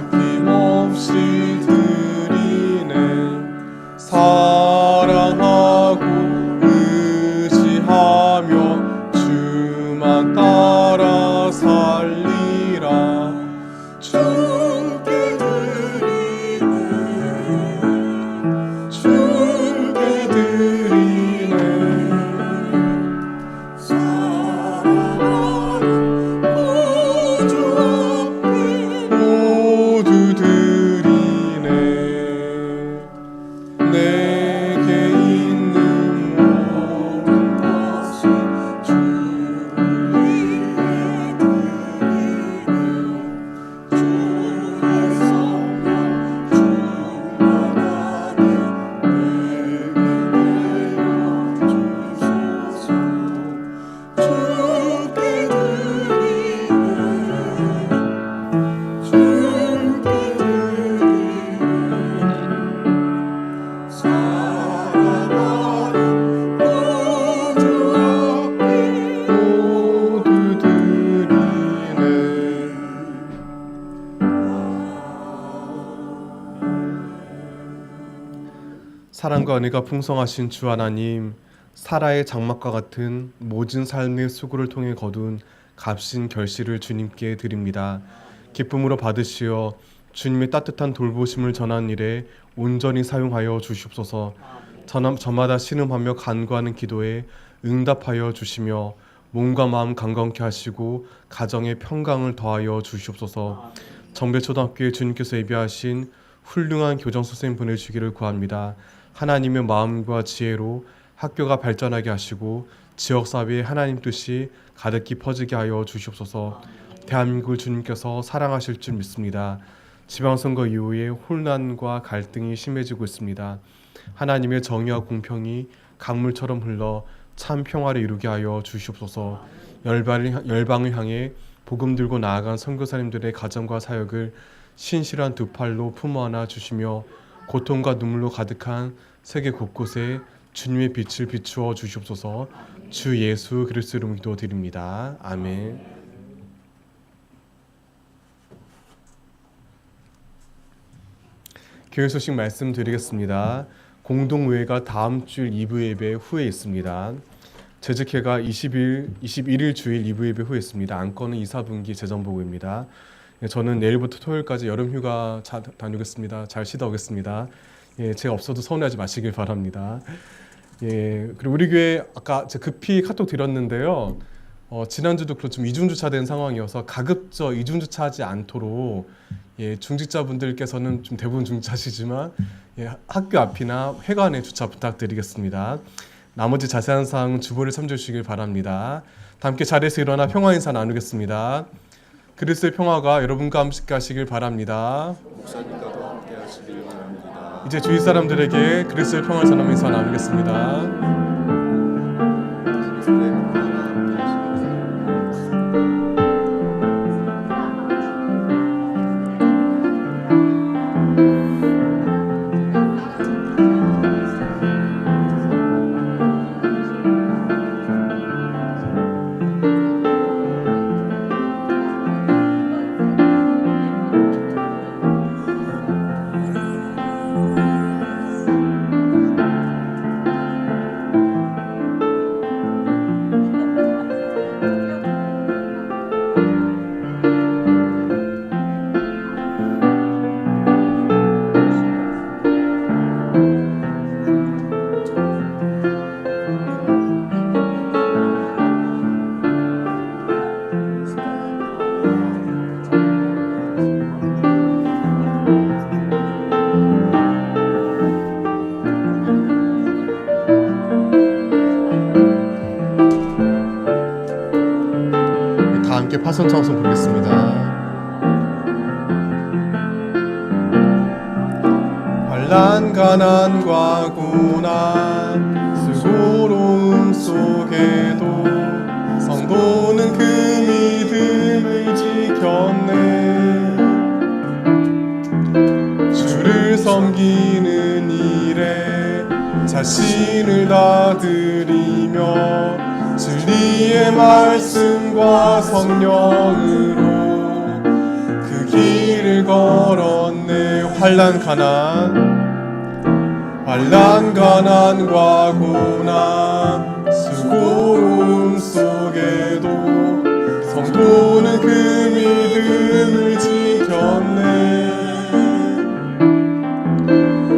아낌없이 드리네. 사랑하고 의지하며 주만 따라 살리라. 주께 드리네. 주께 드리네. 사랑하는 구주 앞에 모두 드리네. 내게 있는 모든 것을 주를 위해 드리네. 주의 성령 충만하게 내게 내려주소서. 주께 드리네. 주께 드리네. 사랑하는 구주 앞에 모두 드리네. 사랑과 은혜가 풍성하신 주 하나님, 사라의 장막과 같은 모진 삶의 수고를 통해 거둔 값진 결실을 주님께 드립니다. 기쁨으로 받으시어 주님의 따뜻한 돌보심을 전하는 일에 온전히 사용하여 주시옵소서. 저마다 신음하며 간구하는 기도에 응답하여 주시며 몸과 마음 강건케 하시고 가정에 평강을 더하여 주시옵소서. 정배초등학교에 주님께서 예비하신 훌륭한 교정 선생님 보내주시기를 구합니다. 하나님의 마음과 지혜로 학교가 발전하게 하시고 지역사회에 하나님 뜻이 가득히 퍼지게 하여 주시옵소서. 대한민국을 주님께서 사랑하실 줄 믿습니다. 지방선거 이후에 혼란과 갈등이 심해지고 있습니다. 하나님의 정의와 공평이 강물처럼 흘러 참 평화를 이루게 하여 주시옵소서. 열방을 향해 복음 들고 나아간 선교사님들의 가정과 사역을 신실한 두 팔로 품어 안아 주시며 고통과 눈물로 가득한 세계 곳곳에 주님의 빛을 비추어 주시옵소서. 주 예수 그리스도 이름으로 기도드립니다. 아멘. 교회 소식 말씀드리겠습니다. 공동의회가 다음 주일 2부 예배 후에 있습니다. 재직회가 21일 주일 2부 예배 후에 있습니다. 안건은 2, 4분기 재정보고입니다. 저는 내일부터 토요일까지 여름휴가 다녀오겠습니다. 잘 쉬다 오겠습니다. 제가 없어도 서운해하지 마시길 바랍니다. 그리고 우리 교회 아까 제가 급히 카톡 드렸는데요. 지난주도 좀 이중주차된 상황이어서 가급적 이중주차하지 않도록 중직자분들께서는 좀 대부분 중주차시지만 학교 앞이나 회관에 주차 부탁드리겠습니다. 나머지 자세한 사항은 주보를 참조해 주시길 바랍니다. 다 함께 자리에서 일어나 평화 인사 나누겠습니다. 그리스도의 평화가 여러분과 함께 하시길 바랍니다. 목사님과도 함께 하시고 하시길 바랍니다. 이제 주위 사람들에게 그리스도의 평화를 전하면서 나누겠습니다. 그리스도의 평화가 함께 하시길 다 함께 파선 찬송 부르겠습니다. 환난 가난과 고난 수고로움 속에도 성도는 그 믿음을 지켰네. 주를 섬기는 일에 자신을 다 드리며 진리의 말씀과 성령으로 그 길을 걸었네. 환난 가난과 고난 수고로움 속에도 성도는 그 믿음을 지켰네.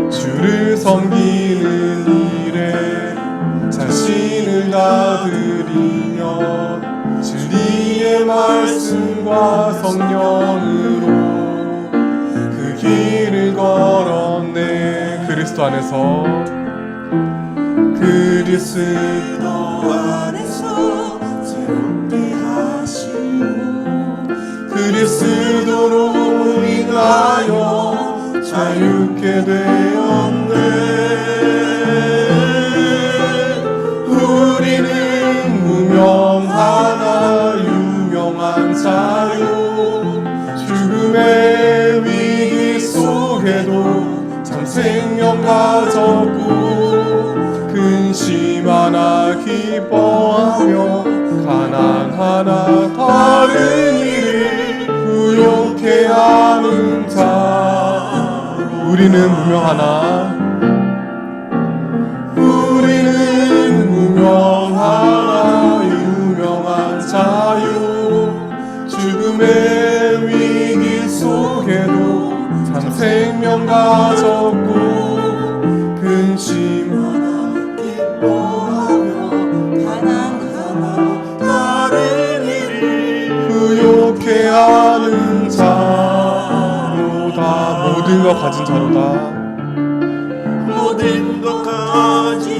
주를 섬기는 일에 자신을 다 드리며 진리의 말씀과 성령으로 그 길을 걸었네. 그리스도 안에서 새롭게 하시고 그리스도로 인하여 자유케 되었네. 우리는 무명하나 유명한 자유 죽음의 위기 속에도 참 생명 가졌고 근심 하나 기뻐하며 가난 하나 다른 일을 부욕해 하는 자. 우리는 무명하나 유명한 자유 죽음의 위기 속에도 참 생명 가졌고 근심 하나 기뻐하며 가난 하나 다른 일을 부욕해 하는 자로다. 모든 것 가진 자로다. 모든 것 가진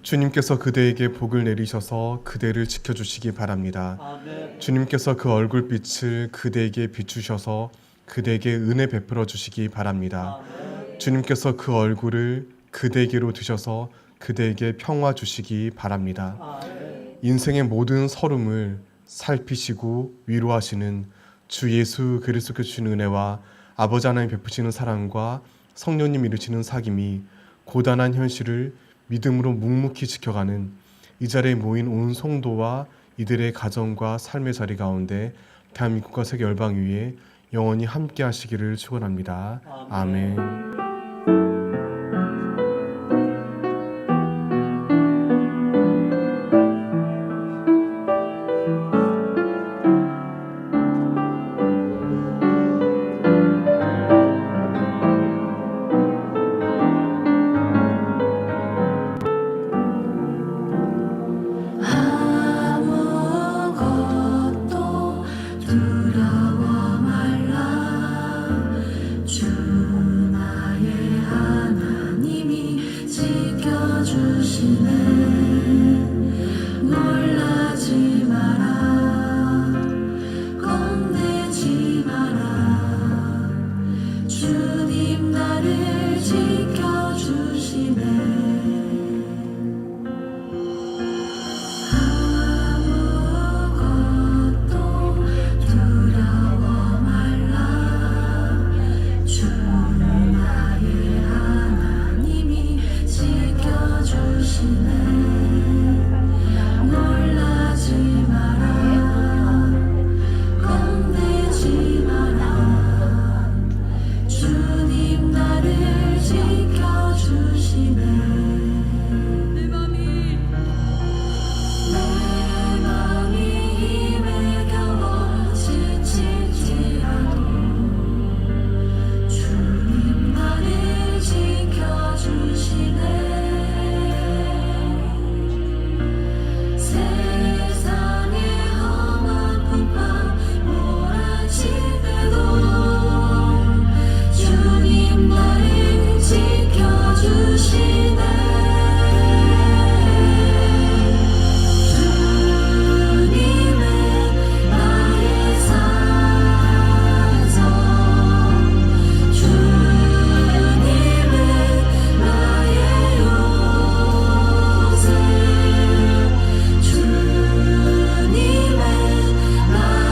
주님께서 그대에게 복을 내리셔서 그대를 지켜주시기 바랍니다. 아멘. 주님께서 그 얼굴빛을 그대에게 비추셔서 그대에게 은혜 베풀어 주시기 바랍니다. 아멘. 주님께서 그 얼굴을 그대에게로 드셔서 그대에게 평화 주시기 바랍니다. 아멘. 인생의 모든 서름을 살피시고 위로하시는 주 예수 그리스도께 주신 은혜와 아버지 하나님 베푸시는 사랑과 성령님 이루시는 사귐이 고단한 현실을 믿음으로 묵묵히 지켜가는 이 자리에 모인 온 성도와 이들의 가정과 삶의 자리 가운데 대한민국과 세계 열방 위에 영원히 함께 하시기를 축원합니다. 아멘.